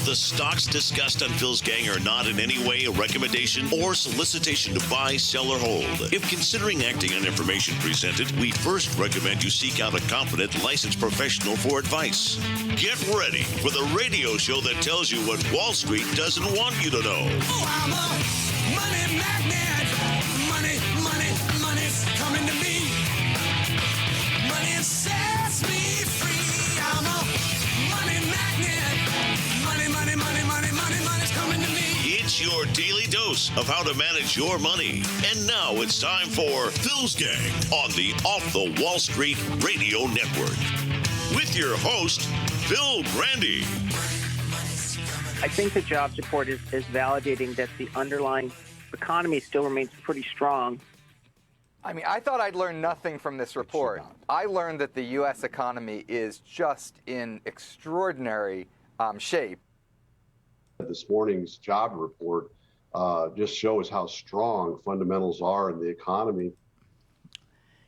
The stocks discussed on Phil's Gang are not in any way a recommendation or solicitation to buy, sell, or hold. If considering acting on information presented, we first recommend you seek out a competent, licensed professional for advice. Get ready for the radio show that tells you what Wall Street doesn't want you to know. Oh, I'm a money magnet. Money's coming to me. Money sets me free. I'm a money magnet. Money's coming to me. It's your daily dose of how to manage your money. And now it's time for Phil's Gang on the Off the Wall Street Radio Network. With your host, Phil Grandy. I think the jobs report is validating that the underlying economy still remains pretty strong. I mean, I thought I'd learn nothing from this report. I learned that the U.S. economy is just in extraordinary shape. This morning's job report just shows how strong fundamentals are in the economy.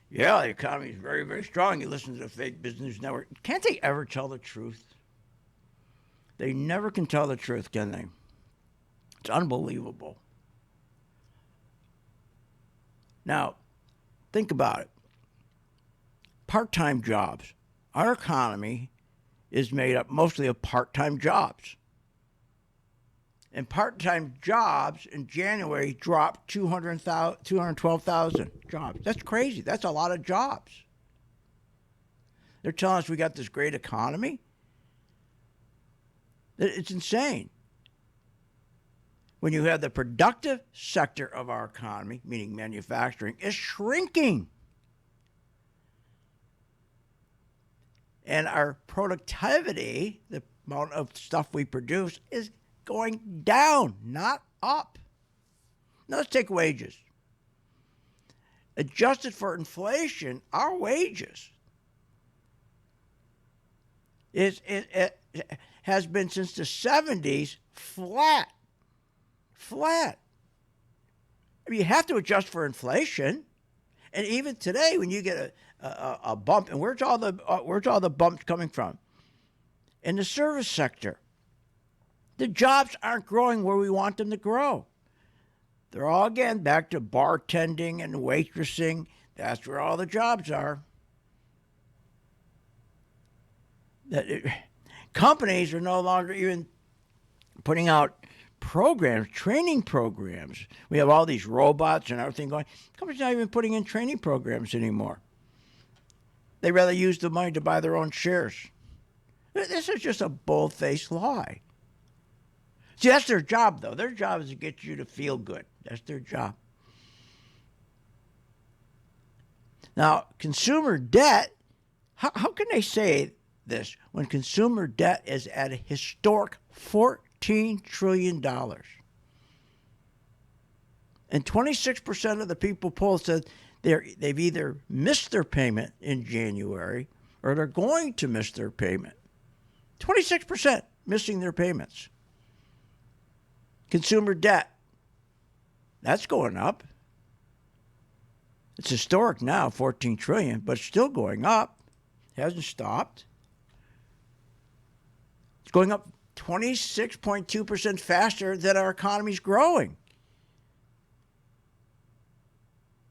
Yeah, the economy is very, very strong. You listen to the Fake Business Network. Can't they ever tell the truth? They never can tell the truth, can they? It's unbelievable. Now, think about it. Part-time jobs. Our economy is made up mostly of part-time jobs. And part-time jobs in January dropped 212,000 jobs. That's crazy. That's a lot of jobs. They're telling us we got this great economy. It's insane. When you have the productive sector of our economy, meaning manufacturing, is shrinking. And our productivity, the amount of stuff we produce, is going down, not up. Now let's take wages. Adjusted for inflation, our wages it has been since the 70s flat. I mean, you have to adjust for inflation. And even today, when you get a bump, and where's all the bumps coming from? In the service sector. The jobs aren't growing where we want them to grow. They're all, again, back to bartending and waitressing. That's where all the jobs are. Companies are no longer even putting out programs, training programs. We have all these robots and everything going. Companies are not even putting in training programs anymore. They rather use the money to buy their own shares. This is just a bold-faced lie. See, that's their job, though. Their job is to get you to feel good. That's their job. Now, consumer debt, how can they say this when consumer debt is at a historic $14 trillion? And 26% of the people polled said they've either missed their payment in January or they're going to miss their payment. 26% missing their payments. Consumer debt, that's going up. It's historic now, $14 trillion, but it's still going up. It hasn't stopped. It's going up 26.2% faster than our economy's growing.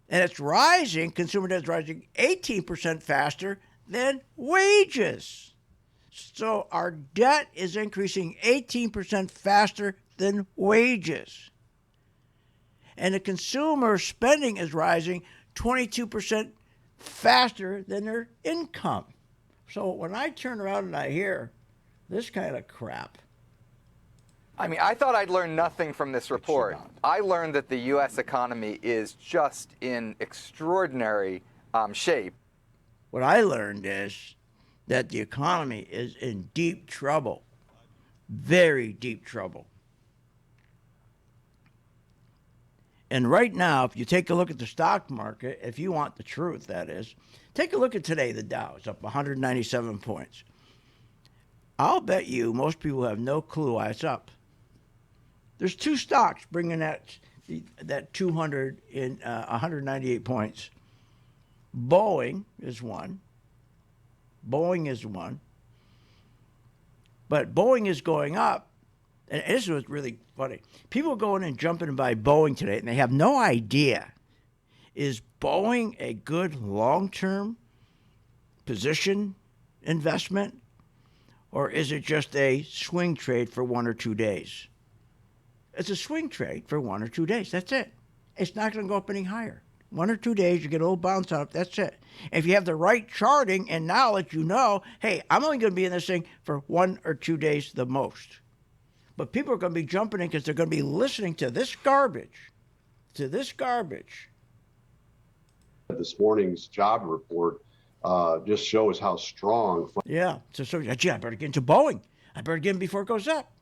And it's rising, consumer debt is rising 18% faster than wages. So our debt is increasing 18% faster than wages. And the consumer spending is rising 22% faster than their income. So when I turn around and I hear this kind of crap. I mean, I thought I'd learn nothing from this report. I learned that the U.S. economy is just in extraordinary shape. What I learned is that the economy is in deep trouble, very deep trouble. And right now, if you take a look at the stock market, if you want the truth, that is, take a look at today. The Dow is up 197 points. I'll bet you most people have no clue why it's up. There's two stocks bringing that that 200 in 198 points. Boeing is one. Boeing is one. But Boeing is going up. And this was really funny. People go in and jump in and buy Boeing today, and they have no idea. Is Boeing a good long-term position investment, or is it just a swing trade for 1 or 2 days? It's a swing trade for 1 or 2 days. That's it. It's not going to go up any higher. 1 or 2 days, you get a little bounce up. That's it. If you have the right charting and knowledge, you know, hey, I'm only going to be in this thing for 1 or 2 days the most. But people are going to be jumping in because they're going to be listening to this garbage. This morning's job report just shows how strong. Yeah. So gee, I better get into Boeing. I better get in before it goes up.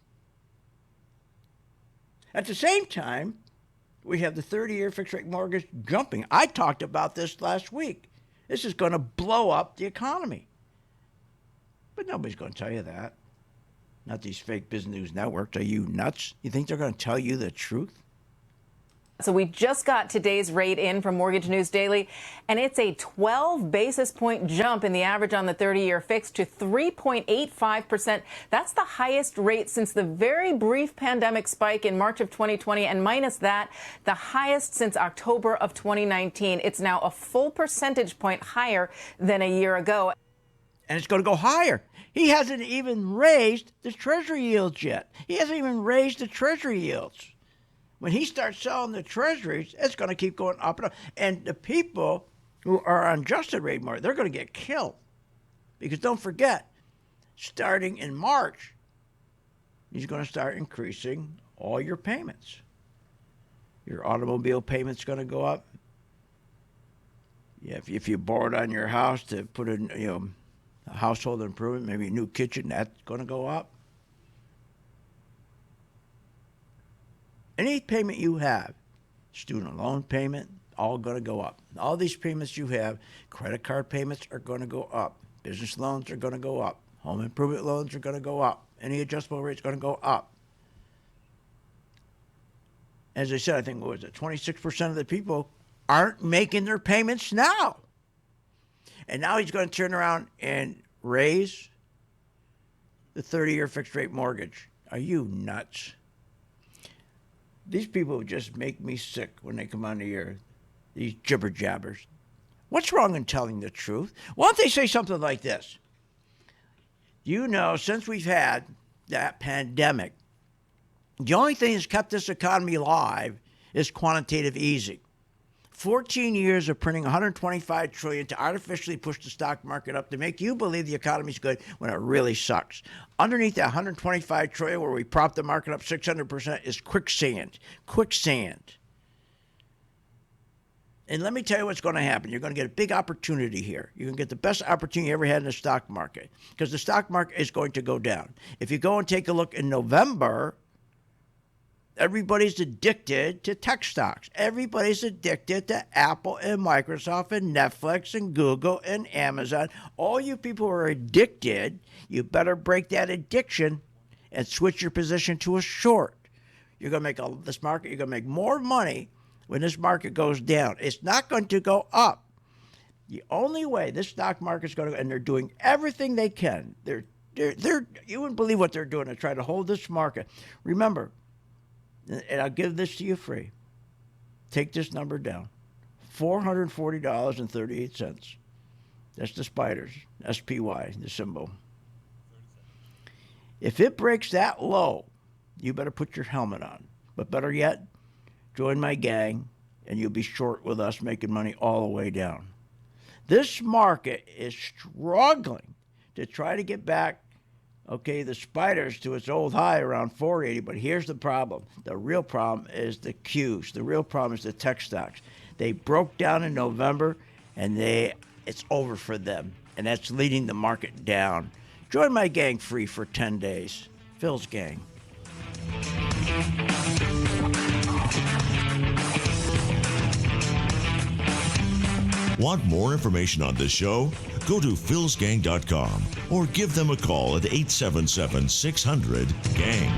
At the same time, we have the 30-year fixed-rate mortgage jumping. I talked about this last week. This is going to blow up the economy. But nobody's going to tell you that. Not these fake business news networks. Are you nuts? You think they're going to tell you the truth? So we just got today's rate in from Mortgage News Daily, and it's a 12 basis point jump in the average on the 30-year fixed to 3.85%. That's the highest rate since the very brief pandemic spike in March of 2020, and minus that, the highest since October of 2019. It's now a full percentage point higher than a year ago. And it's going to go higher. He hasn't even raised the Treasury yields yet. He hasn't even raised the Treasury yields. When he starts selling the treasuries, it's going to keep going up and up. And the people who are on adjusted rate mortgage, they're going to get killed. Because don't forget, starting in March, he's going to start increasing all your payments. Your automobile payment's going to go up. Yeah, if you borrowed on your house to put in, a household improvement, maybe a new kitchen, that's going to go up. Any payment you have, student loan payment, all going to go up. All these payments you have, credit card payments are going to go up. Business loans are going to go up. Home improvement loans are going to go up. Any adjustable rate is going to go up. As I said, I think, 26% of the people aren't making their payments now. And now he's going to turn around and raise the 30-year fixed rate mortgage. Are you nuts? These people just make me sick when they come on the air, these jibber jabbers. What's wrong in telling the truth? Why don't they say something like this? Since we've had that pandemic, the only thing that's kept this economy alive is quantitative easing. 14 years of printing $125 trillion to artificially push the stock market up to make you believe the economy's good when it really sucks. Underneath that $125 trillion where we prop the market up 600% is quicksand. Quicksand. And let me tell you what's going to happen. You're going to get a big opportunity here. You're going to get the best opportunity you ever had in the stock market because the stock market is going to go down. If you go and take a look in November, everybody's addicted to tech stocks. Everybody's addicted to Apple and Microsoft and Netflix and Google and Amazon. All you people who are addicted, you better break that addiction and switch your position to a short. You're going to make this market, you're going to make more money when this market goes down. It's not going to go up. The only way this stock market's going to, and they're doing everything they can. They're you wouldn't believe what they're doing to try to hold this market. Remember, and I'll give this to you free. Take this number down. $440.38. That's the spiders. SPY, the symbol. If it breaks that low, you better put your helmet on. But better yet, join my gang, and you'll be short with us making money all the way down. This market is struggling to try to get back the spiders to its old high around 480, but here's the problem. The real problem is the Qs. The real problem is the tech stocks. They broke down in November, and it's over for them, and that's leading the market down. Join my gang free for 10 days. Phil's gang. Want more information on this show? Go to philsgang.com or give them a call at 877-600-GANG.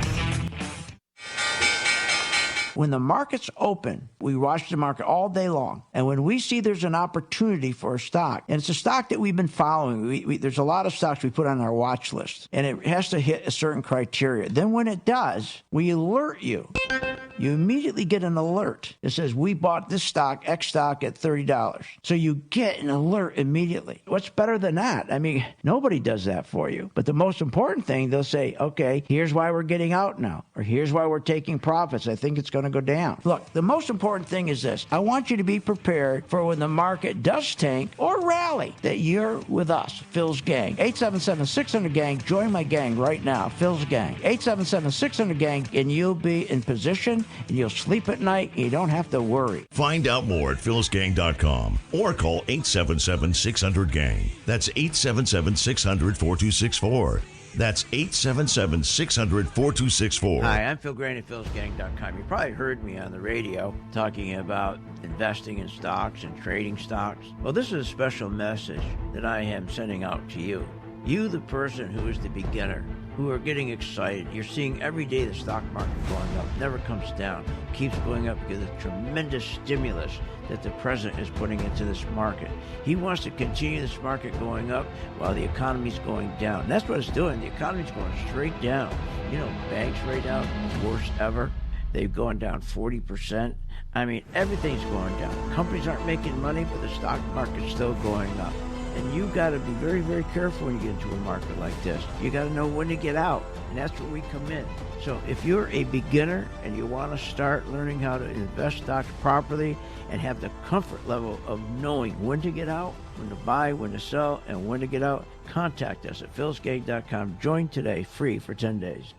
When the market's open, we watch the market all day long. And when we see there's an opportunity for a stock, and it's a stock that we've been following, there's a lot of stocks we put on our watch list, and it has to hit a certain criteria. Then when it does, we alert you. You immediately get an alert that says, we bought this stock, X stock, at $30. So you get an alert immediately. What's better than that? I mean, nobody does that for you. But the most important thing, they'll say, okay, here's why we're getting out now, or here's why we're taking profits. I think it's going to go down. Look, the most important thing is this. I want you to be prepared for when the market does tank or rally, that you're with us, Phil's Gang. 877-600-GANG. Join my gang right now, Phil's Gang. 877-600-GANG, and you'll be in position, and you'll sleep at night, and you don't have to worry. Find out more at philsgang.com or call 877-600-GANG. That's 877-600-4264. That's 877-600-4264. Hi, I'm Phil Grant at philsgang.com. You probably heard me on the radio talking about investing in stocks and trading stocks. Well, this is a special message that I am sending out to you. You, the person who is the beginner, who are getting excited. You're seeing every day the stock market going up, never comes down, keeps going up because of the tremendous stimulus that the president is putting into this market. He wants to continue this market going up while the economy's going down. And that's what it's doing. The economy's going straight down. You know, banks right now, worst ever. They've gone down 40%. I mean, everything's going down. Companies aren't making money, but the stock market's still going up. And you got to be very, very careful when you get into a market like this. You got to know when to get out, and that's where we come in. So if you're a beginner and you want to start learning how to invest stocks properly and have the comfort level of knowing when to get out, when to buy, when to sell, and when to get out, contact us at philsgang.com. Join today, free for 10 days.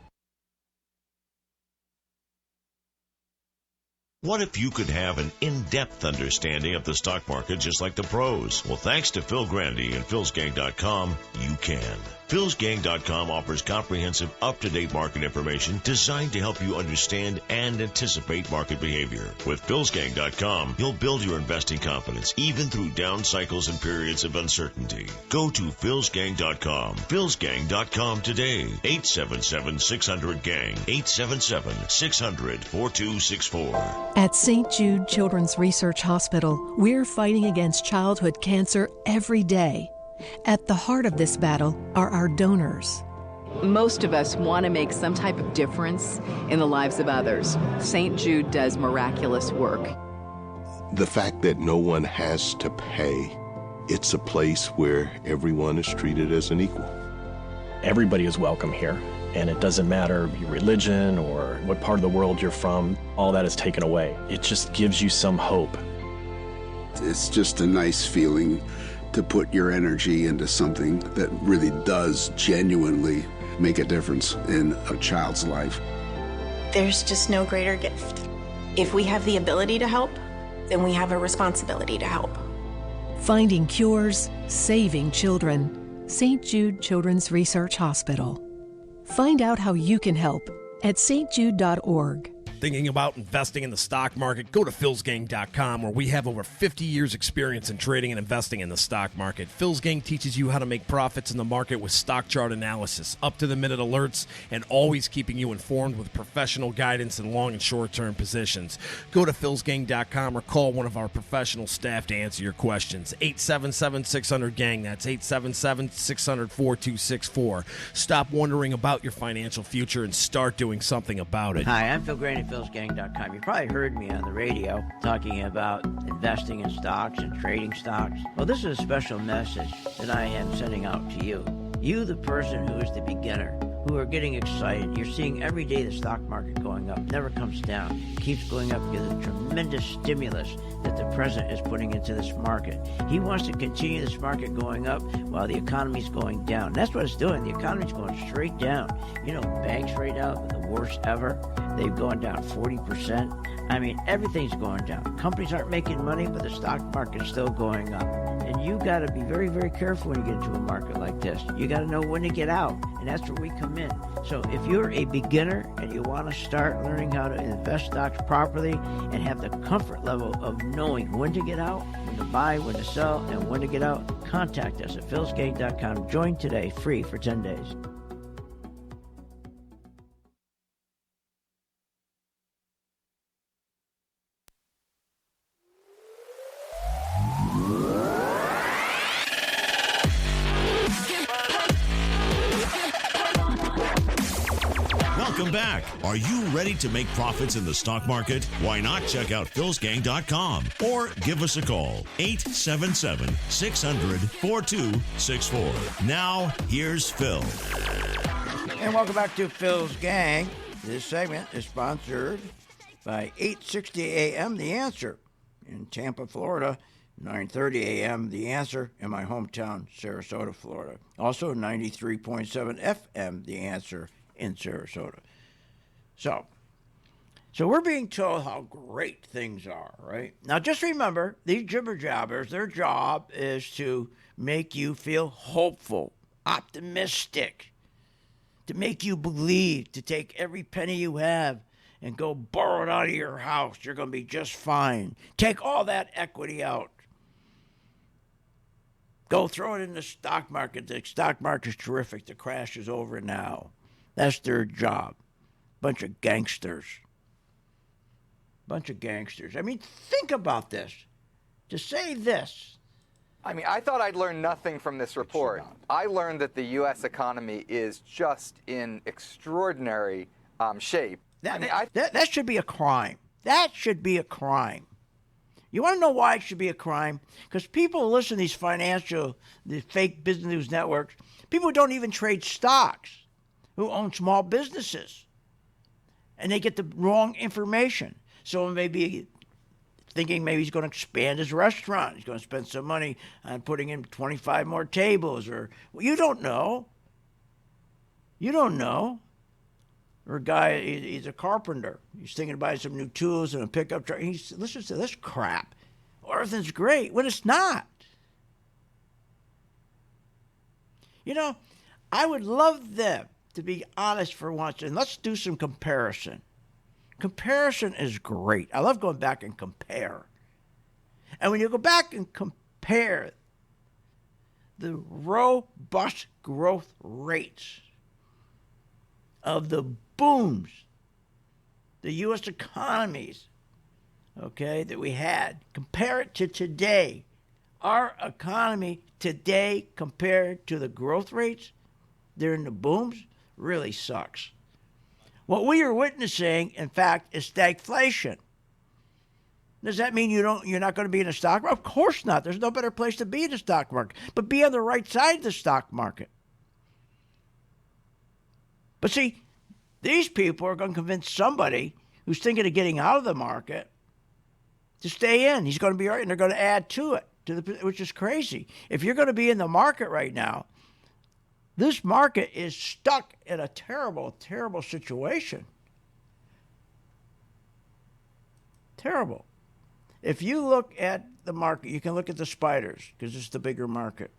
What if you could have an in-depth understanding of the stock market just like the pros? Well, thanks to Phil Grandy and philsgang.com, you can. philsgang.com offers comprehensive, up-to-date market information designed to help you understand and anticipate market behavior. With philsgang.com, you'll build your investing confidence even through down cycles and periods of uncertainty. Go to philsgang.com. philsgang.com today. 877-600-GANG. 877-600-4264. At St. Jude Children's Research Hospital, we're fighting against childhood cancer every day. At the heart of this battle are our donors. Most of us want to make some type of difference in the lives of others. St. Jude does miraculous work. The fact that no one has to pay, it's a place where everyone is treated as an equal. Everybody is welcome here, and it doesn't matter your religion or what part of the world you're from, all that is taken away. It just gives you some hope. It's just a nice feeling to put your energy into something that really does genuinely make a difference in a child's life. There's just no greater gift. If we have the ability to help, then we have a responsibility to help. Finding cures, saving children. St. Jude Children's Research Hospital. Find out how you can help at stjude.org. Thinking about investing in the stock market? Go to philsgang.com, where we have over 50 years experience in trading and investing in the stock market. Phil's Gang teaches you how to make profits in the market with stock chart analysis, up-to-the-minute alerts, and always keeping you informed with professional guidance in long and short-term positions. Go to philsgang.com or call one of our professional staff to answer your questions. 877-600-GANG. That's 877-600-4264. Stop wondering about your financial future and start doing something about it. Hi, I'm Phil Grant. philsgang.com. You probably heard me on the radio talking about investing in stocks and trading stocks. Well, this is a special message that I am sending out to you. You, the person who is the beginner, who are getting excited. You're seeing every day the stock market going up, never comes down, keeps going up because of the tremendous stimulus that the president is putting into this market. He wants to continue this market going up while the economy's going down. And that's what it's doing. The economy's going straight down. You know, banks right now are the worst ever. They've gone down 40%. I mean, everything's going down. Companies aren't making money, but the stock market is still going up. And you got to be very, very careful when you get into a market like this. You got to know when to get out, and that's where we come in. So if you're a beginner and you want to start learning how to invest stocks properly and have the comfort level of knowing when to get out, when to buy, when to sell, and when to get out, contact us at philsgang.com. Join today, free for 10 days. Welcome back. Are you ready to make profits in the stock market? Why not check out philsgang.com or give us a call, 877-600-4264. Now, here's Phil. And welcome back to Phil's Gang. This segment is sponsored by 8:60 a.m. The Answer in Tampa, Florida. 9:30 a.m. The Answer in my hometown, Sarasota, Florida. Also 93.7 FM The Answer in Sarasota. So we're being told how great things are, right? Now just remember, these jibber jabbers, their job is to make you feel hopeful, optimistic, to make you believe, to take every penny you have and go borrow it out of your house. You're going to be just fine. Take all that equity out. Go throw it in the stock market. The stock market's terrific. The crash is over now. That's their job. Bunch of gangsters. I mean, think about this. To say this. I mean, I thought I'd learn nothing from this report. I learned that the U.S. economy is just in extraordinary shape. That should be a crime. That should be a crime. You want to know why it should be a crime? Because people listen to the fake business news networks, people who don't even trade stocks, who own small businesses, and they get the wrong information. So maybe thinking maybe he's going to expand his restaurant. He's going to spend some money on putting in 25 more tables. Or you don't know. Or a guy, he's a carpenter. He's thinking of buying some new tools and a pickup truck. He listens to this crap. Everything's great when it's not. You know, I would love them to be honest for once, and let's do some comparison. Comparison is great. I love going back and compare. And when you go back and compare the robust growth rates of the booms, the U.S. economies, okay, that we had, compare it to today. Our economy today compared to the growth rates during the booms really sucks. What we are witnessing, in fact, is stagflation. Does that mean you're not going to be in the stock market? Of course not. There's no better place to be in the stock market. But be on the right side of the stock market. But see, these people are going to convince somebody who's thinking of getting out of the market to stay in. He's going to be right, and they're going to add to it, which is crazy. If you're going to be in the market right now, this market is stuck in a terrible, terrible situation. Terrible. If you look at the market, you can look at the spiders because it's the bigger market.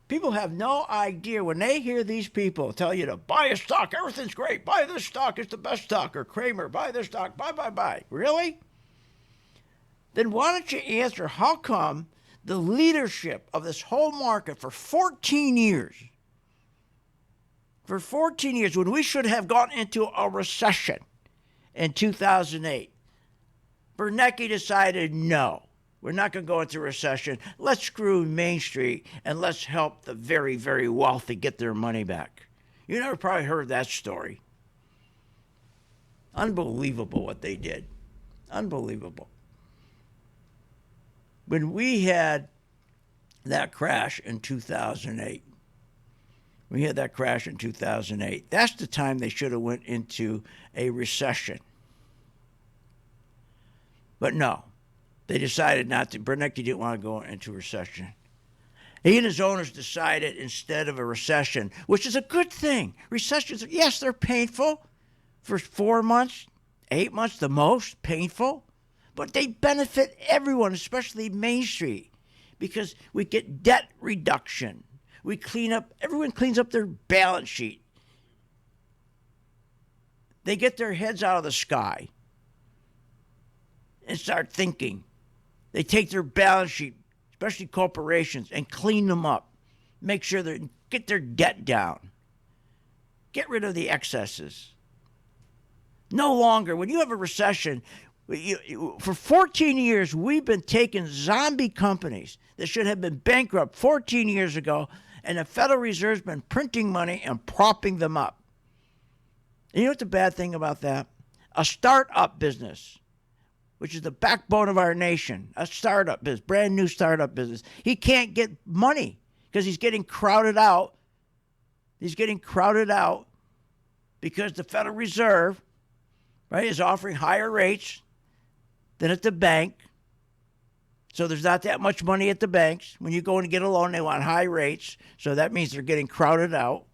People have no idea when they hear these people tell you to buy a stock, everything's great, buy this stock, it's the best stock, or Kramer, buy this stock, buy. Really? Then why don't you answer how come the leadership of this whole market for 14 years, when we should have gone into a recession in 2008, Bernanke decided, no, we're not going to go into recession. Let's screw Main Street and let's help the very, very wealthy get their money back. You never probably heard that story. Unbelievable what they did. Unbelievable. When we had that crash in 2008, that's the time they should have went into a recession. But no, they decided not to. Bernanke didn't want to go into recession. He and his owners decided instead of a recession, which is a good thing. Recessions, yes, they're painful for 4 months, 8 months, the most painful. But they benefit everyone, especially Main Street, because we get debt reduction. Everyone cleans up their balance sheet. They get their heads out of the sky and start thinking. They take their balance sheet, especially corporations, and clean them up. Make sure they get their debt down. Get rid of the excesses. No longer, when you have a recession, for 14 years, we've been taking zombie companies that should have been bankrupt 14 years ago, and the Federal Reserve's been printing money and propping them up. And you know what the bad thing about that? A startup business, which is the backbone of our nation, a startup business, brand new startup business. He can't get money because he's getting crowded out. He's getting crowded out because the Federal Reserve, right, is offering higher rates than at the bank. So there's not that much money at the banks. When you go in to get a loan, they want high rates. So that means they're getting crowded out.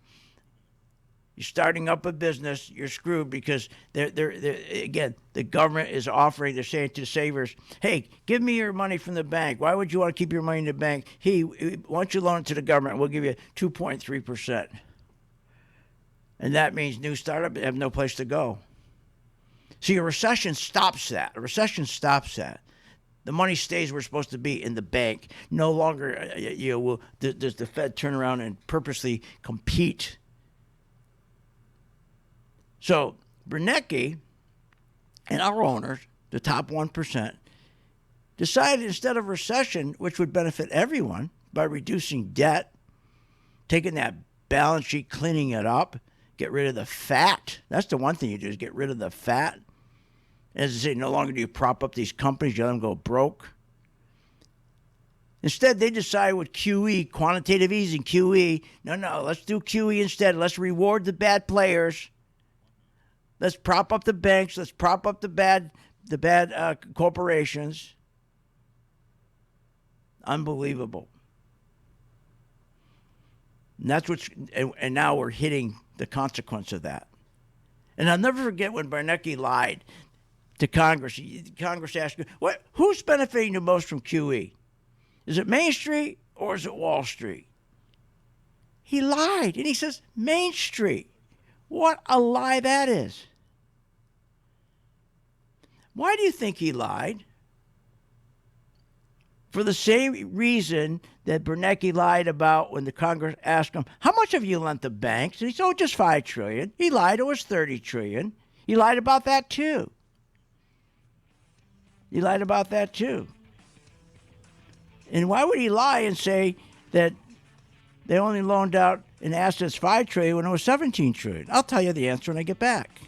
You're starting up a business, you're screwed because they're again, the government is offering, they're saying to savers, hey, give me your money from the bank. Why would you want to keep your money in the bank? Why don't you loan it to the government? We'll give you 2.3%. And that means new startups have no place to go. See, a recession stops that. A recession stops that. The money stays where it's supposed to be, in the bank. No longer does the Fed turn around and purposely compete. So Bernanke and our owners, the top 1%, decided instead of recession, which would benefit everyone by reducing debt, taking that balance sheet, cleaning it up, get rid of the fat. That's the one thing you do, is get rid of the fat. As I say, no longer do you prop up these companies, you let them go broke. Instead, they decide with QE, quantitative easing, QE. No, let's do QE instead. Let's reward the bad players. Let's prop up the banks. Let's prop up the bad corporations. Unbelievable. And that's and now we're hitting the consequence of that. And I'll never forget when Bernanke lied to Congress. Congress asked him, who's benefiting the most from QE? Is it Main Street or is it Wall Street? He lied, and he says Main Street. What a lie that is. Why do you think he lied? For the same reason that Bernanke lied about when the Congress asked him, how much have you lent the banks? And he said, oh, just $5 trillion. He lied, it was $30 trillion. He lied about that too. He lied about that too. And why would he lie and say that they only loaned out in assets $5 trillion when it was $17 trillion? I'll tell you the answer when I get back.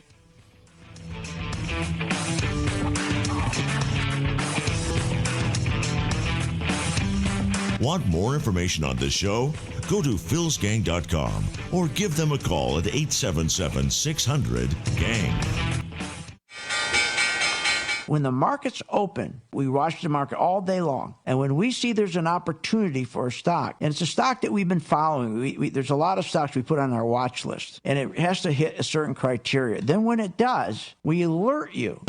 Want more information on this show? Go to philsgang.com or give them a call at 877-600-GANG. When the markets open, we watch the market all day long. And when we see there's an opportunity for a stock, and it's a stock that we've been following, there's a lot of stocks we put on our watch list, and it has to hit a certain criteria. Then when it does, we alert you.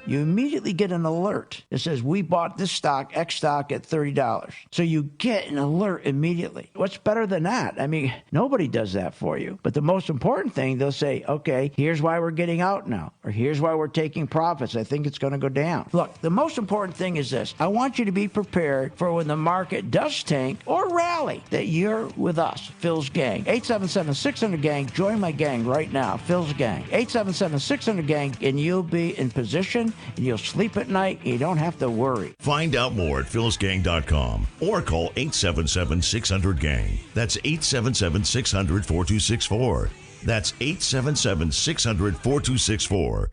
You immediately get an alert that says, we bought this stock, X stock, at $30. So you get an alert immediately. What's better than that? I mean, nobody does that for you. But the most important thing, they'll say, okay, here's why we're getting out now, or here's why we're taking profits. I think it's going to go down. Look, the most important thing is this. I want you to be prepared for when the market does tank or rally, that you're with us, Phil's Gang. 877-600-GANG. Join my gang right now, Phil's Gang. 877-600-GANG, and you'll be in position, and you'll sleep at night, and you don't have to worry. Find out more at philsgang.com or call 877-600-GANG. That's 877-600-4264. That's 877-600-4264.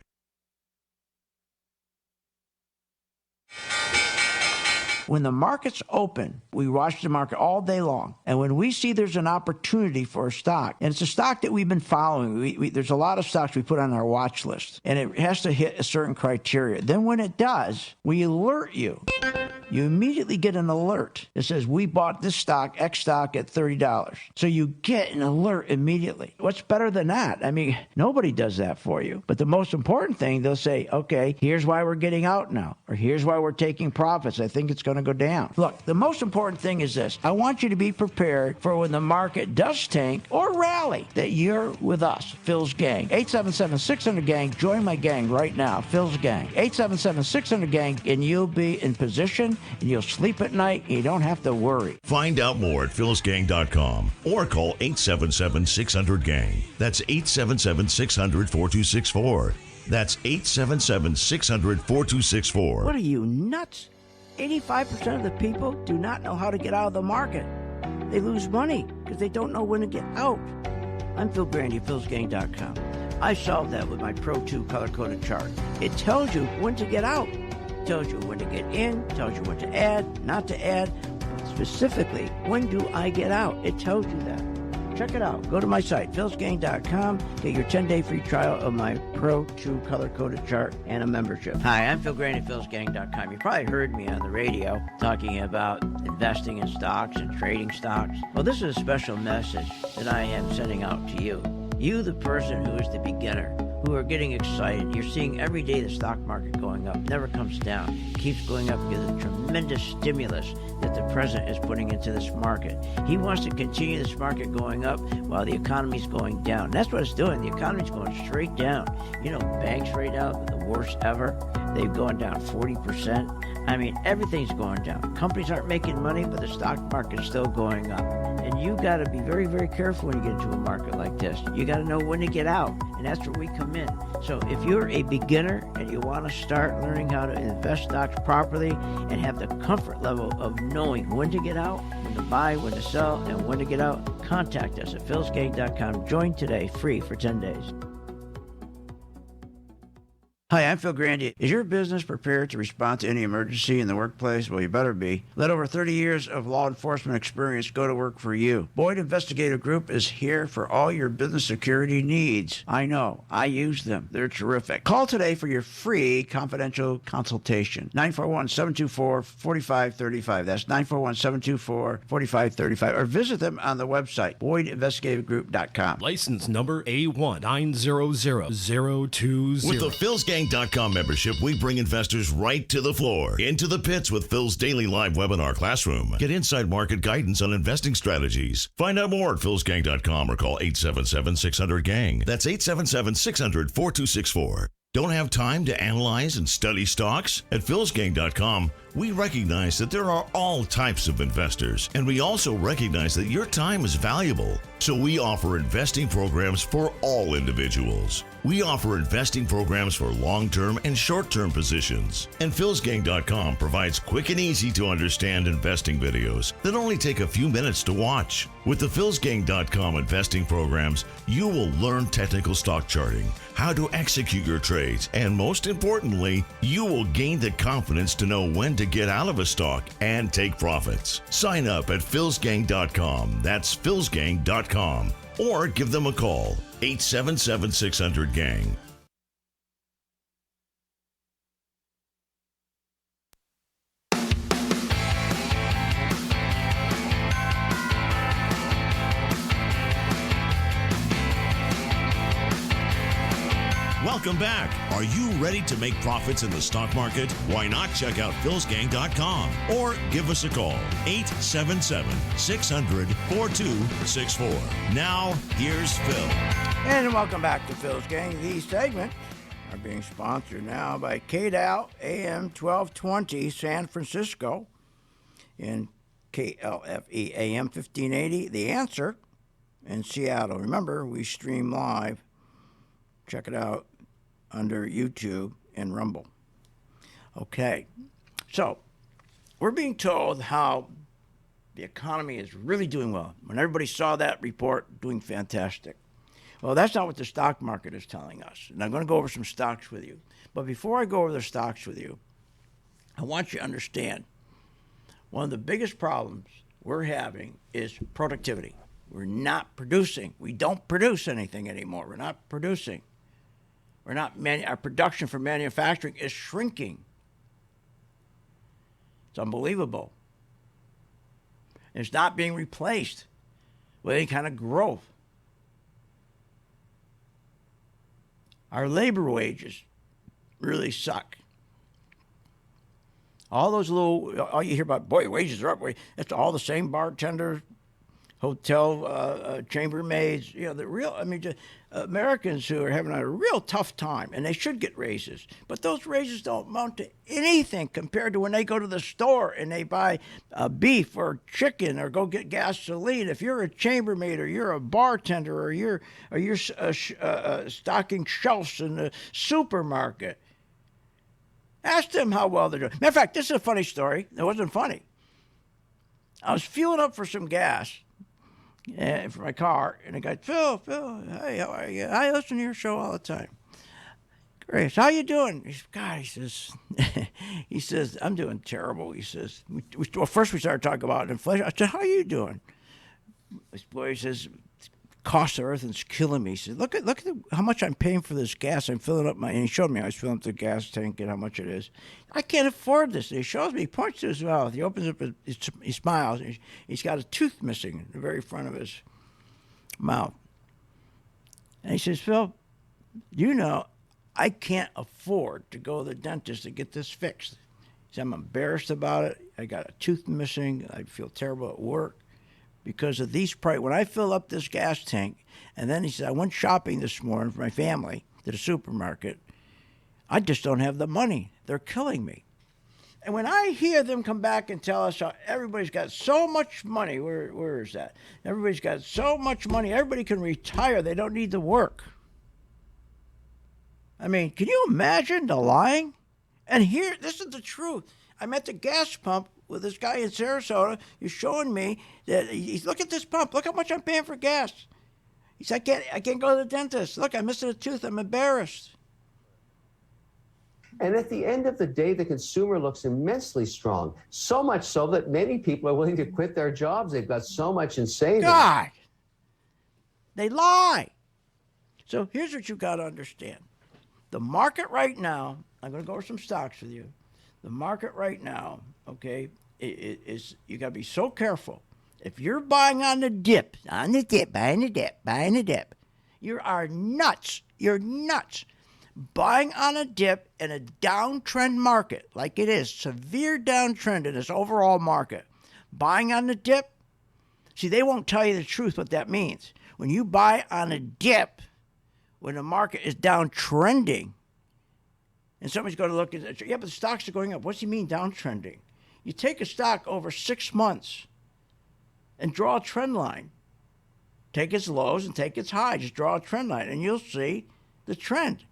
When the markets open, we watch the market all day long. And when we see there's an opportunity for a stock, and it's a stock that we've been following, there's a lot of stocks we put on our watch list, and it has to hit a certain criteria. Then when it does, we alert you. You immediately get an alert that says, we bought this stock, X stock, at $30. So you get an alert immediately. What's better than that? I mean, nobody does that for you. But the most important thing, they'll say, okay, here's why we're getting out now, or here's why we're taking profits. I think it's going to go down. Look, the most important thing is this. I want you to be prepared for when the market does tank or rally, that you're with us, Phil's Gang. 877-600-GANG. Join my gang right now, Phil's Gang. 877-600-GANG, and you'll be in position, and you'll sleep at night, and you don't have to worry. Find out more at philsgang.com or call 877-600-GANG. That's 877-600-4264. That's 877-600-4264. What are you, nuts? 85% of the people do not know how to get out of the market. They lose money because they don't know when to get out. I'm Phil Grandy, philsgang.com. I solved that with my Pro 2 color-coded chart. It tells you when to get out. It tells you when to get in, tells you what to add, not to add. Specifically, when do I get out? It tells you that. Check it out. Go to my site, philsgang.com. Get your 10-day free trial of my Pro 2 color-coded chart and a membership. Hi, I'm Phil Grant at philsgang.com. You probably heard me on the radio talking about investing in stocks and trading stocks. Well, this is a special message that I am sending out to you. You, the person who is the beginner, who are getting excited. You're seeing every day the stock market going up, never comes down. It keeps going up because of the tremendous stimulus that the president is putting into this market. He wants to continue this market going up while the economy's going down. That's what it's doing. The economy's going straight down. You know, banks right now are the worst ever. They've gone down 40%. I mean, everything's going down. Companies aren't making money, but the stock market's still going up. And you got to be very, very careful when you get into a market like this. You got to know when to get out, and that's where we come in. So if you're a beginner and you want to start learning how to invest stocks properly and have the comfort level of knowing when to get out, when to buy, when to sell, and when to get out, contact us at philsgang.com. Join today, free for 10 days. Hi, I'm Phil Grandy. Is your business prepared to respond to any emergency in the workplace? Well, you better be. Let over 30 years of law enforcement experience go to work for you. Boyd Investigative Group is here for all your business security needs. I know. I use them. They're terrific. Call today for your free confidential consultation. 941-724-4535. That's 941-724-4535. Or visit them on the website, BoydInvestigativegroup.com. License number A1900020. With the philsgang.com membership, we bring investors right to the floor, into the pits with Phil's daily live webinar classroom. Get inside market guidance on investing strategies. Find out more at philsgang.com or call 877-600-GANG. That's 877-600-4264. Don't have time to analyze and study stocks? At philsgang.com, we recognize that there are all types of investors, and we also recognize that your time is valuable. So we offer investing programs for all individuals. We offer investing programs for long-term and short-term positions. And philsgang.com provides quick and easy to understand investing videos that only take a few minutes to watch. With the philsgang.com investing programs, you will learn technical stock charting, how to execute your trades, and most importantly, you will gain the confidence to know when to get out of a stock and take profits. Sign up at philsgang.com. That's philsgang.com. Or give them a call, 877-600-GANG. Welcome back. Are you ready to make profits in the stock market? Why not check out philsgang.com or give us a call, 877-600-4264. Now, here's Phil. And welcome back to Phil's Gang. These segments are being sponsored now by KDAL AM 1220 San Francisco and KLFE AM 1580 The Answer in Seattle. Remember, we stream live. Check it out under YouTube and Rumble. Okay, so we're being told how the economy is really doing well. When everybody saw that report, doing fantastic. Well, that's not what the stock market is telling us. And I'm going to go over some stocks with you. But before I go over the stocks with you, I want you to understand one of the biggest problems we're having is productivity. We're not producing. We don't produce anything anymore. We're not producing. Our production for manufacturing is shrinking. It's unbelievable. It's not being replaced with any kind of growth. Our labor wages really suck. All you hear about, boy, wages are up. It's all the same bartenders, hotel chambermaids. Americans who are having a real tough time, and they should get raises. But those raises don't amount to anything compared to when they go to the store and they buy beef or chicken or go get gasoline. If you're a chambermaid or you're a bartender or you're stocking shelves in the supermarket, ask them how well they're doing. Matter of fact, this is a funny story. It wasn't funny. I was fueling up for some gas for my car, and the guy, Phil, hey, how are you? I listen to your show all the time. Grace, how you doing? He says, I'm doing terrible. He says, well, first we started talking about inflation. I said, how are you doing? This boy says, cost of everything's killing me. He said, look at how much I'm paying for this gas. I'm filling up and he showed me I was filling up the gas tank and how much it is. I can't afford this. And he shows me, he points to his mouth. He opens up, he smiles. He's got a tooth missing in the very front of his mouth. And he says, Phil, I can't afford to go to the dentist to get this fixed. He said, I'm embarrassed about it. I got a tooth missing. I feel terrible at work because of these prices. When I fill up this gas tank, and then he said, I went shopping this morning for my family to the supermarket. I just don't have the money. They're killing me. And when I hear them come back and tell us how everybody's got so much money, where is that? Everybody's got so much money. Everybody can retire. They don't need to work. I mean, can you imagine the lying? And here, this is the truth. I'm at the gas pump with this guy in Sarasota. He's showing me that look at this pump. Look how much I'm paying for gas. He said, I can't go to the dentist. Look, I'm missing a tooth. I'm embarrassed. And at the end of the day, the consumer looks immensely strong. So much so that many people are willing to quit their jobs. They've got so much in savings. God, they lie. So here's what you got to understand. The market right now, I'm going to go over some stocks with you. The market right now, okay, is you got to be so careful. If you're buying on the dip, buying the dip, you are nuts. You're nuts. Buying on a dip in a downtrend market, like it is, severe downtrend in this overall market. Buying on the dip, see, they won't tell you the truth what that means. When you buy on a dip, when the market is downtrending, and somebody's going to look at it, yeah, but the stocks are going up. What's he mean downtrending? You take a stock over 6 months and draw a trend line. Take its lows and take its highs. Just draw a trend line, and you'll see the trend.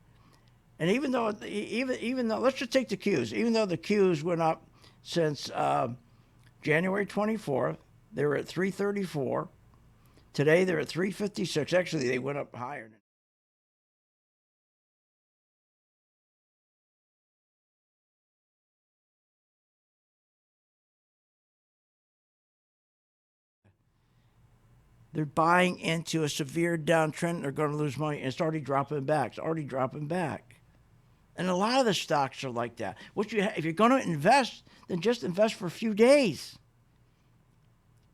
And even though let's just take the Qs. Even though the Qs went up since January 24th, they were at 334. Today they're at 356. Actually, they went up higher. They're buying into a severe downtrend. They're going to lose money, and it's already dropping back. It's already dropping back. And a lot of the stocks are like that. If you're going to invest, then just invest for a few days.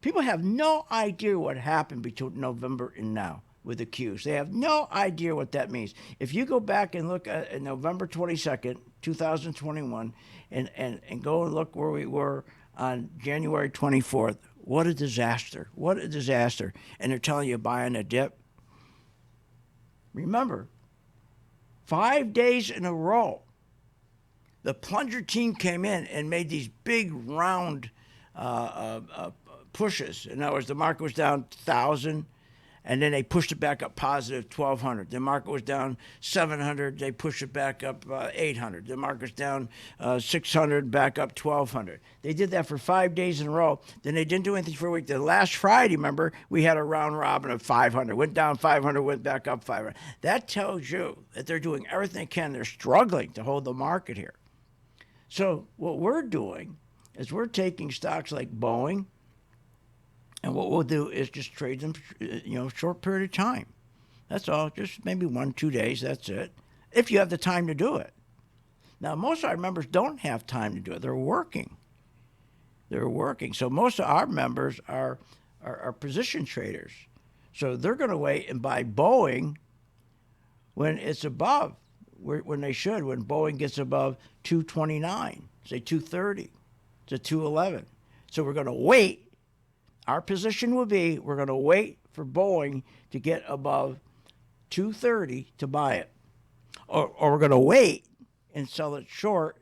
People have no idea what happened between November and now with the Qs. They have no idea what that means. If you go back and look at November 22nd, 2021, and go and look where we were on January 24th, what a disaster. What a disaster. And they're telling you buying a dip. Remember, 5 days in a row, the plunger team came in and made these big round pushes. In other words, the market was down 1,000, and then they pushed it back up positive 1,200. The market was down 700. They pushed it back up 800. The market's down 600, back up 1,200. They did that for 5 days in a row. Then they didn't do anything for a week. The last Friday, remember, we had a round robin of 500. Went down 500, went back up 500. That tells you that they're doing everything they can. They're struggling to hold the market here. So what we're doing is we're taking stocks like Boeing, and what we'll do is just trade them, short period of time. That's all, just maybe 1-2 days, that's it, if you have the time to do it. Now, most of our members don't have time to do it. They're working. So most of our members are position traders. So they're going to wait and buy Boeing when it's above, when they should, when Boeing gets above 229, say 230 to 211. So we're going to wait. Our position will be we're going to wait for Boeing to get above 230 to buy it. Or we're going to wait and sell it short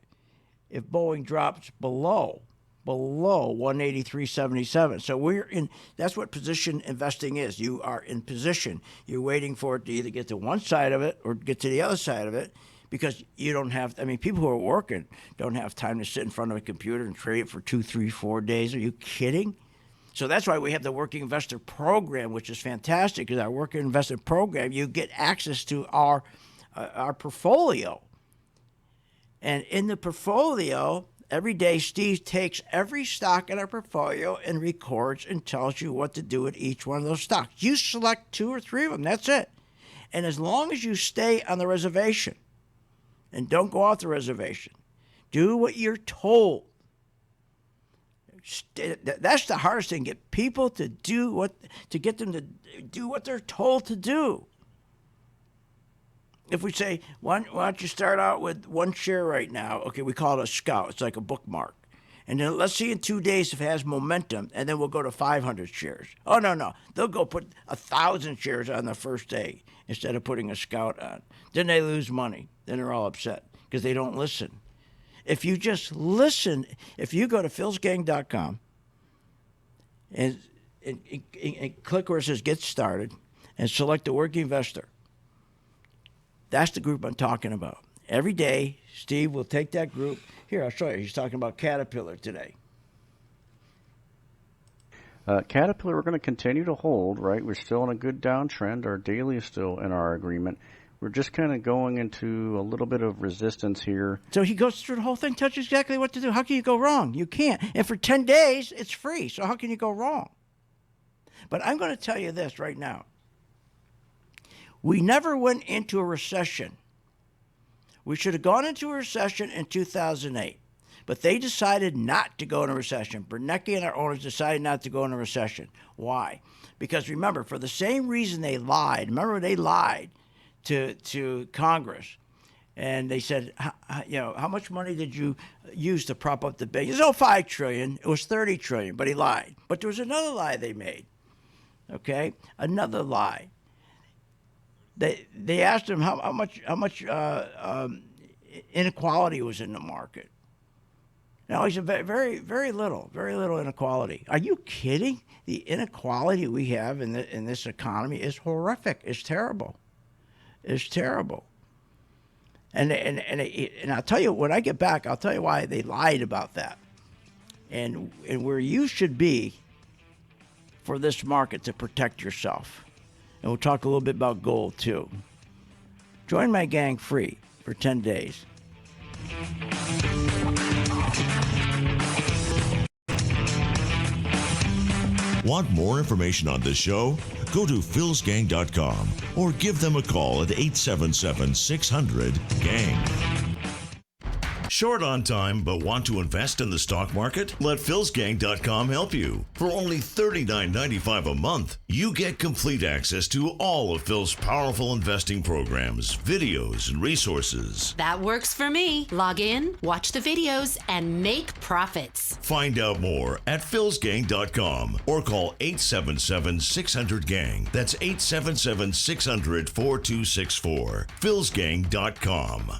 if Boeing drops below 183.77. So that's what position investing is. You are in position. You're waiting for it to either get to one side of it or get to the other side of it, because you don't have, people who are working don't have time to sit in front of a computer and trade it for 2, 3, 4 days. Are you kidding? So that's why we have the Working Investor Program, which is fantastic. Because our Working Investor Program, you get access to our portfolio. And in the portfolio, every day, Steve takes every stock in our portfolio and records and tells you what to do with each one of those stocks. You select 2 or 3 of them. That's it. And as long as you stay on the reservation and don't go off the reservation, do what you're told. That's the hardest thing. Get people to get them to do what they're told to do. If we say, why don't you start out with 1 share right now? Okay, we call it a scout. It's like a bookmark. And then let's see in 2 days if it has momentum, and then we'll go to 500 shares. Oh, no. They'll go put 1,000 shares on the first day instead of putting a scout on. Then they lose money. Then they're all upset because they don't listen. If you just listen, if you go to philsgang.com and click where it says Get Started and select the Working Investor, that's the group I'm talking about. Every day, Steve will take that group. Here, I'll show you. He's talking about Caterpillar today. Caterpillar, we're going to continue to hold, right? We're still in a good downtrend. Our daily is still in our agreement. We're just kind of going into a little bit of resistance here. So he goes through the whole thing, tells you exactly what to do. How can you go wrong? You can't. And for 10 days, it's free. So how can you go wrong? But I'm going to tell you this right now. We never went into a recession. We should have gone into a recession in 2008. But they decided not to go in a recession. Bernanke and our owners decided not to go in a recession. Why? Because remember, for the same reason they lied. Remember, they lied to Congress, and they said, how much money did you use to prop up the bank? It was $5 trillion. It was $30 trillion, but he lied. But there was another lie they made. Okay, another lie. They asked him how much inequality was in the market. Now he said very little inequality. Are you kidding? The inequality we have in this economy is horrific. It's terrible. It's terrible. And I'll tell you, when I get back, I'll tell you why they lied about that. And where you should be for this market to protect yourself. And we'll talk a little bit about gold, too. Join my gang free for 10 days. Want more information on this show? Go to philsgang.com or give them a call at 877-600-GANG. Short on time but want to invest in the stock market? Let philsgang.com help you. For only $39.95 a month, you get complete access to all of Phil's powerful investing programs, videos, and resources. That works for me. Log in, watch the videos, and make profits. Find out more at philsgang.com or call 877-600-GANG. That's 877-600-4264. philsgang.com.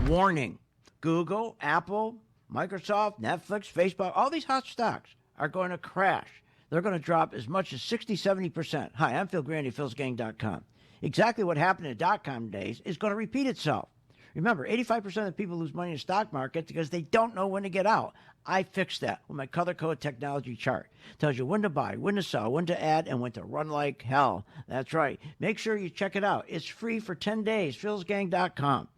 Warning. Google, Apple, Microsoft, Netflix, Facebook, all these hot stocks are going to crash. They're going to drop as much as 60, 70%. Hi, I'm Phil Grandy, philsgang.com. Exactly what happened in the dot-com days is going to repeat itself. Remember, 85% of people lose money in the stock market because they don't know when to get out. I fixed that with my color code technology chart. It tells you when to buy, when to sell, when to add, and when to run like hell. That's right. Make sure you check it out. It's free for 10 days, philsgang.com.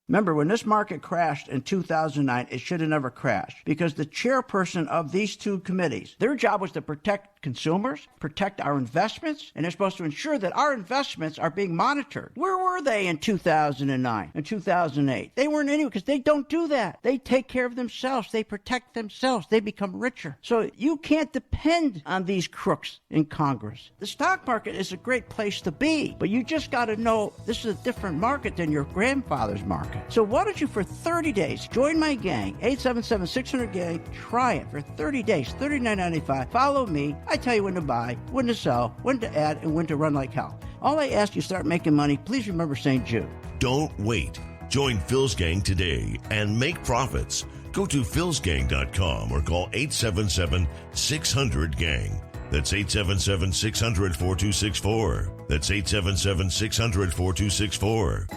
Remember, when this market crashed in 2009, it should have never crashed because the chairperson of these two committees, their job was to protect consumers, protect our investments, and they're supposed to ensure that our investments are being monitored. Where were they in 2009 and 2008? They weren't anywhere because they don't do that. They take care of themselves. They protect themselves. They become richer. So you can't depend on these crooks in Congress. The stock market is a great place to be, but you just got to know this is a different market than your grandfather's market. So why don't you, for 30 days, join my gang, 877-600-GANG. Try it for 30 days, $39.95. Follow me. I tell you when to buy, when to sell, when to add, and when to run like hell. All I ask you start making money, please remember St. Jude. Don't wait. Join Phil's Gang today and make profits. Go to philsgang.com or call 877-600-GANG. That's 877-600-4264. That's 877-600-4264.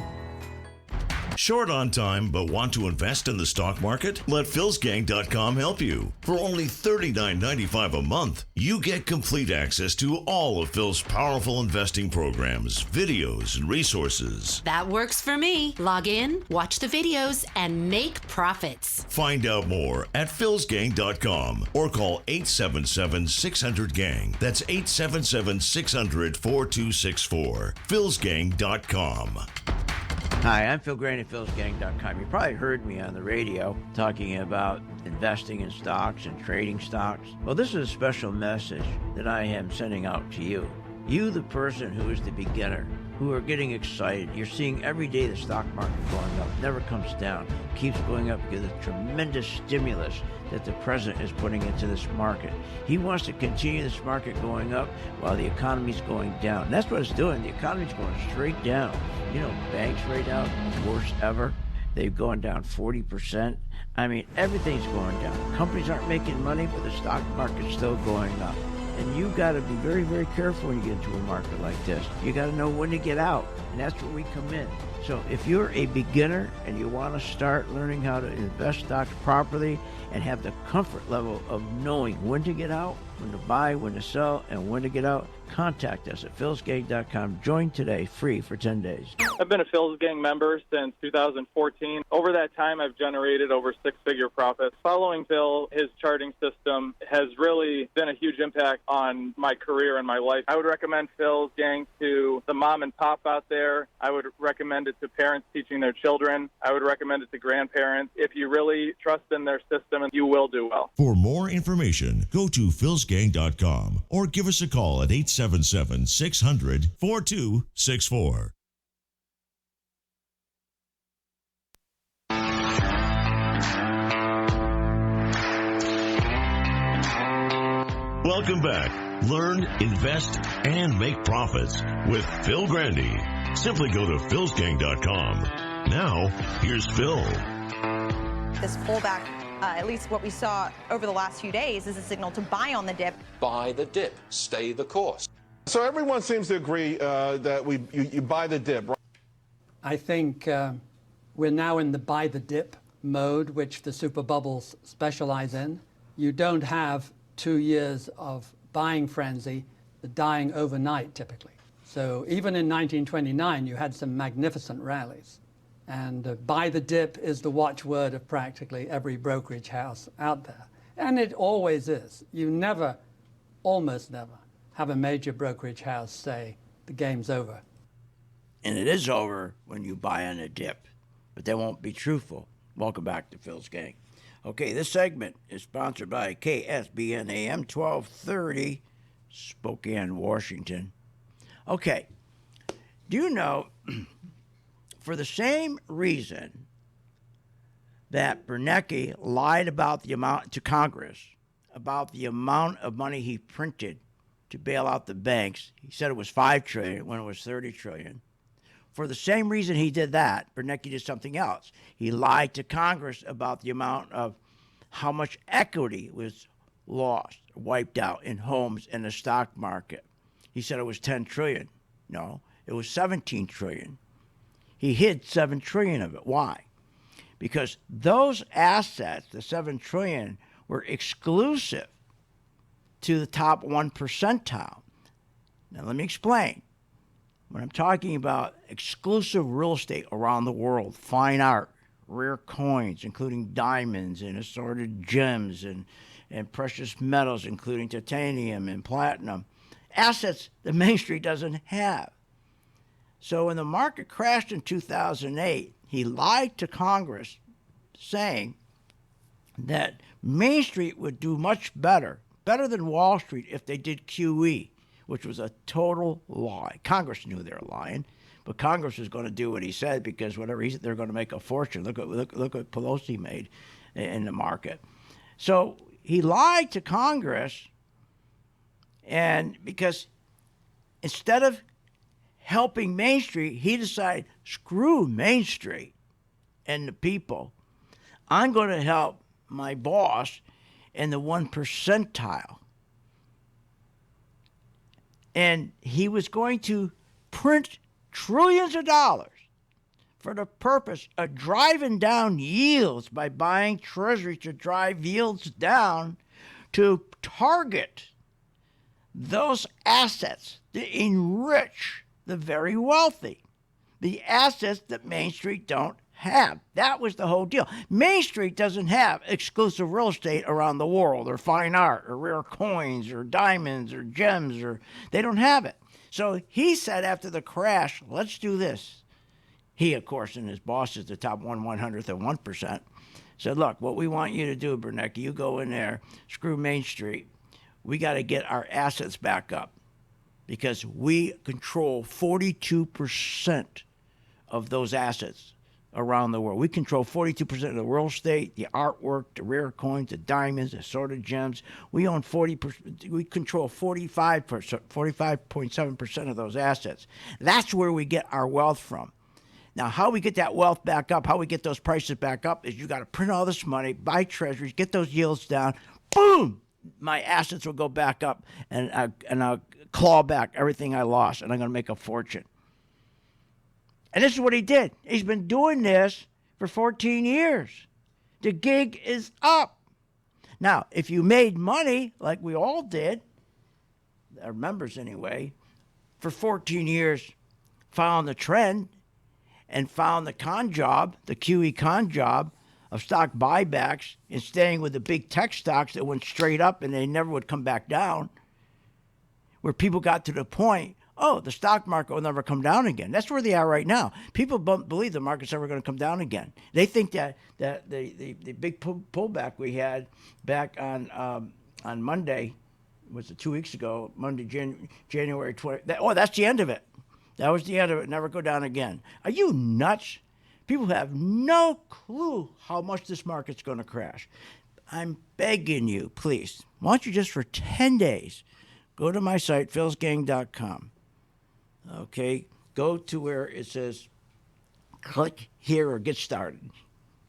Short on time but want to invest in the stock market? Let philsgang.com help you. For only $39.95 a month, you get complete access to all of Phil's powerful investing programs, videos, and resources. That works for me. Log in, watch the videos, and make profits. Find out more at philsgang.com or call 877-600-GANG. That's 877-600-4264. philsgang.com. Hi, I'm Phil Graney, philsgang.com. You probably heard me on the radio talking about investing in stocks and trading stocks. Well, this is a special message that I am sending out to you. You, the person who is the beginner, who are getting excited. You're seeing every day the stock market going up, never comes down, keeps going up because of the tremendous stimulus that the president is putting into this market. He wants to continue this market going up while the economy's going down. And that's what it's doing. The economy's going straight down. You know, banks right now, worst ever. They've gone down 40%. I mean, everything's going down. Companies aren't making money, but the stock market's still going up. And you got to be very, very careful when you get into a market like this. You got to know when to get out, and that's where we come in. So if you're a beginner and you want to start learning how to invest stocks properly and have the comfort level of knowing when to get out, when to buy, when to sell, and when to get out, contact us at philsgang.com. Join today, free for 10 days. I've been a Phil's Gang member since 2014. Over that time, I've generated over six-figure profits. Following Phil, his charting system has really been a huge impact on my career and my life. I would recommend Phil's Gang to the mom and pop out there. I would recommend it to parents teaching their children. I would recommend it to grandparents. If you really trust in their system, you will do well. For more information, go to philsgang.com or give us a call at 877-600-4264. Welcome back. Learn, invest, and make profits with Phil Grandy. Simply go to philsgang.com. Now, here's Phil. This pullback, at least what we saw over the last few days, is a signal to buy on the dip. Buy the dip. Stay the course. So everyone seems to agree that you buy the dip, right? I think we're now in the buy the dip mode, which the super bubbles specialize in. You don't have 2 years of buying frenzy, the dying overnight typically. So even in 1929, you had some magnificent rallies. And buy the dip is the watchword of practically every brokerage house out there. And it always is. You never, almost never, have a major brokerage house say the game's over. And it is over when you buy on a dip, but they won't be truthful. Welcome back to Phil's Gang. Okay, this segment is sponsored by KSBN AM 1230, Spokane, Washington. Okay, do you know, for the same reason that Bernanke lied about the amount to Congress, about the amount of money he printed to bail out the banks, he said it was $5 trillion when it was $30 trillion. For the same reason he did that, Bernanke did something else. He lied to Congress about the amount of how much equity was lost, wiped out in homes and the stock market. He said it was $10 trillion. No, it was $17 trillion. He hid $7 trillion of it. Why? Because those assets, the $7 trillion, were exclusive to the top 1 percentile. Now, let me explain. When I'm talking about exclusive real estate around the world, fine art, rare coins, including diamonds and assorted gems and precious metals, including titanium and platinum, assets that Main Street doesn't have. So when the market crashed in 2008, he lied to Congress saying that Main Street would do much better than Wall Street if they did QE, which was a total lie. Congress knew they were lying, but Congress was going to do what he said because whatever he said, they're going to make a fortune. Look what Pelosi made in the market. So he lied to Congress, and because instead of helping Main Street, he decided, screw Main Street and the people. I'm going to help my boss in the 1 percentile. And he was going to print trillions of dollars for the purpose of driving down yields by buying treasuries to drive yields down, to target those assets to enrich the very wealthy, the assets that Main Street don't have. That was the whole deal. Main Street doesn't have exclusive real estate around the world, or fine art, or rare coins, or diamonds, or gems, or they don't have it. So he said after the crash, let's do this. He, of course, and his bosses, the top 1/100th of 1%, said, look, what we want you to do, Bernanke, you go in there, screw Main Street. We got to get our assets back up because we control 42% of those assets around the world. We control 42% of the real estate, the artwork, the rare coins, the diamonds, the assorted gems. We own 40%. We control 45.7% of those assets. That's where we get our wealth from. Now, how we get that wealth back up, how we get those prices back up, is you got to print all this money, buy treasuries, get those yields down. Boom! My assets will go back up, and I'll claw back everything I lost, and I'm going to make a fortune. And this is what he did. He's been doing this for 14 years. The gig is up. Now, if you made money, like we all did, our members anyway, for 14 years, following the trend and found the con job, the QE con job of stock buybacks and staying with the big tech stocks that went straight up and they never would come back down, where people got to the point, oh, the stock market will never come down again. That's where they are right now. People don't believe the market's ever going to come down again. They think that the big pullback we had back on Monday, was it 2 weeks ago, Monday, January 20, that's the end of it. That was the end of it. Never go down again. Are you nuts? People have no clue how much this market's going to crash. I'm begging you, please, why don't you just for 10 days go to my site, philsgang.com. Okay, go to where it says click here or get started.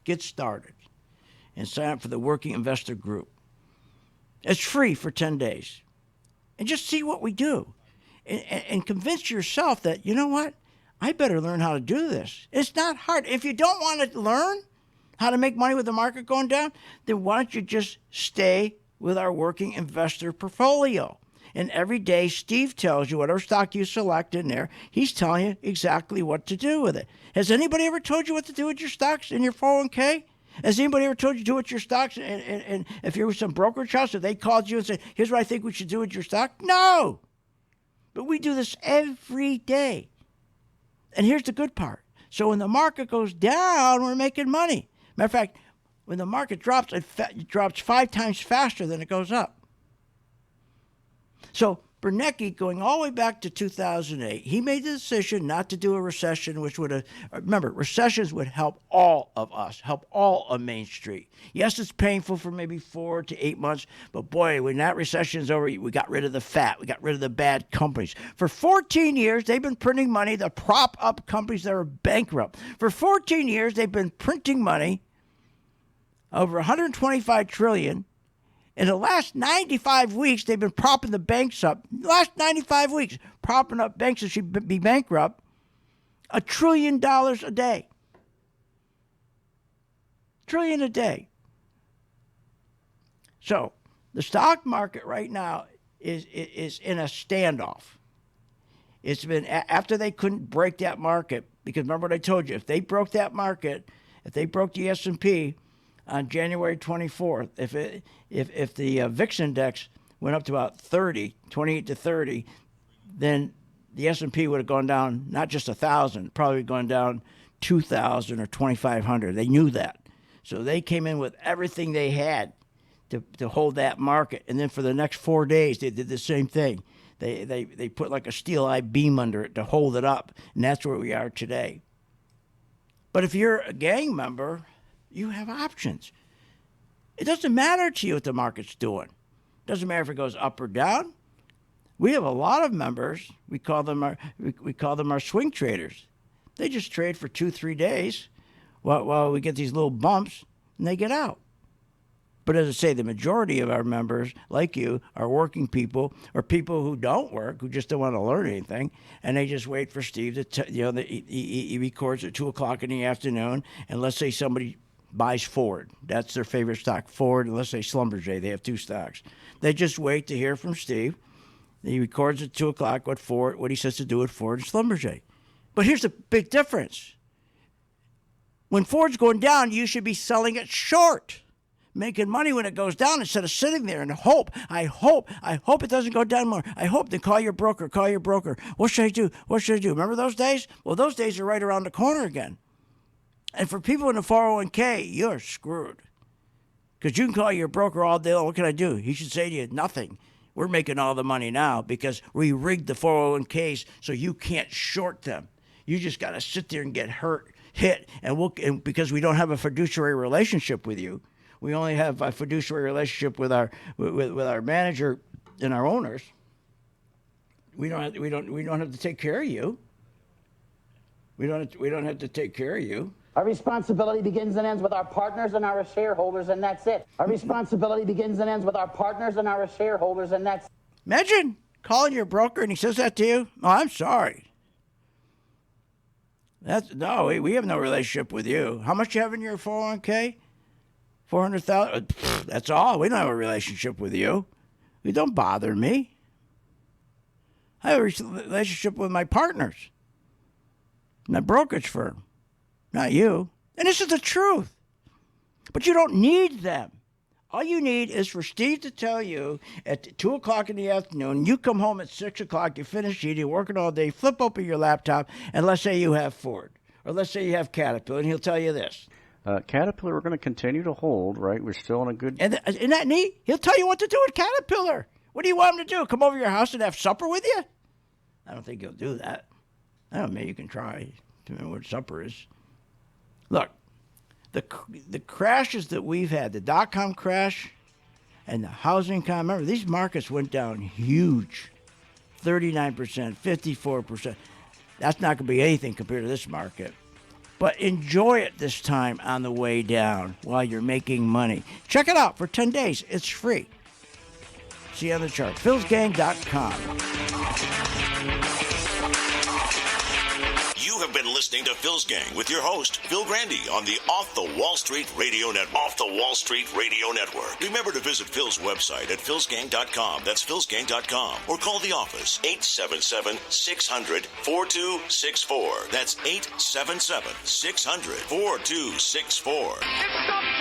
Get started and sign up for the Working Investor Group. It's free for 10 days. And just see what we do. And convince yourself that, you know what, I better learn how to do this. It's not hard. If you don't want to learn how to make money with the market going down, then why don't you just stay with our Working Investor portfolio? And every day, Steve tells you whatever stock you select in there, he's telling you exactly what to do with it. Has anybody ever told you what to do with your stocks in your 401k? Has anybody ever told you to do with your stocks? And if you're with some brokerage house, if they called you and said, here's what I think we should do with your stock? No. But we do this every day. And here's the good part. So when the market goes down, we're making money. Matter of fact, when the market drops, it drops 5 times faster than it goes up. So Bernanke, going all the way back to 2008, he made the decision not to do a recession, which would have, remember, recessions would help all of us, help all of Main Street. Yes, it's painful for maybe 4 to 8 months, but boy, when that recession's over, we got rid of the fat. We got rid of the bad companies. For 14 years, they've been printing money to prop up companies that are bankrupt. For 14 years, they've been printing money, over $125 trillion. In the last 95 weeks, they've been propping the banks up. The last 95 weeks, propping up banks that should be bankrupt. $1 trillion a day. $1 trillion a day. So the stock market right now is in a standoff. It's been after they couldn't break that market, because remember what I told you, if they broke that market, if they broke the S&P on January 24th, if the VIX index went up to about 28 to 30, then the S&P would have gone down not just 1,000, probably gone down 2,000 or 2,500. They knew that. So they came in with everything they had to hold that market. And then for the next 4 days, they did the same thing. They put like a steel I-beam under it to hold it up. And that's where we are today. But if you're a gang member, you have options. It doesn't matter to you what the market's doing. It doesn't matter if it goes up or down. We have a lot of members. We call them our swing traders. They just trade for 2-3 days while we get these little bumps, and they get out. But as I say, the majority of our members, like you, are working people or people who don't work, who just don't want to learn anything, and they just wait for Steve to, he records at 2 o'clock in the afternoon, and let's say somebody buys Ford. That's their favorite stock, Ford, and let's say Schlumberger. They have 2 stocks. They just wait to hear from Steve. He records at 2 o'clock what he says to do with Ford and Schlumberger. But here's the big difference. When Ford's going down, you should be selling it short, making money when it goes down instead of sitting there and hope. I hope it doesn't go down more. I hope. Then call your broker. What should I do? Remember those days? Well, those days are right around the corner again. And for people in the 401k, you're screwed. Because you can call your broker all day long. What can I do? He should say to you, nothing. We're making all the money now because we rigged the 401ks so you can't short them. You just got to sit there and get hit, and because we don't have a fiduciary relationship with you. We only have a fiduciary relationship with our manager and our owners. We don't have to take care of you. We don't have to take care of you. Our responsibility begins and ends with our partners and our shareholders, and that's it. Our responsibility begins and ends with our partners and our shareholders, and that's. Imagine calling your broker and he says that to you. Oh, I'm sorry. We have no relationship with you. How much you have in your 401k? 400,000. That's all. We don't have a relationship with you. You don't bother me. I have a relationship with my partners, my brokerage firm, not you. And this is the truth. But you don't need them. All you need is for Steve to tell you at 2 o'clock in the afternoon, you come home at 6 o'clock, you finish eating, working all day, flip open your laptop, and let's say you have Ford, or let's say you have Caterpillar, and he'll tell you this. Caterpillar, we're going to continue to hold, right? We're still in a good... And isn't that neat? He'll tell you what to do with Caterpillar. What do you want him to do? Come over to your house and have supper with you? I don't think he'll do that. I don't know, maybe you can try to know what supper is. Look, the crashes that we've had, the dot-com crash and the housing crash, remember, these markets went down huge. 39%, 54%. That's not going to be anything compared to this market. But enjoy it this time on the way down while you're making money. Check it out for 10 days. It's free. See you on the chart. philsgang.com. You have been listening to Phil's Gang with your host, Phil Grandy, on the Off the Wall Street Radio Network. Off the Wall Street Radio Network. Remember to visit Phil's website at philsgang.com. That's philsgang.com. Or call the office, 877-600-4264. That's 877-600-4264.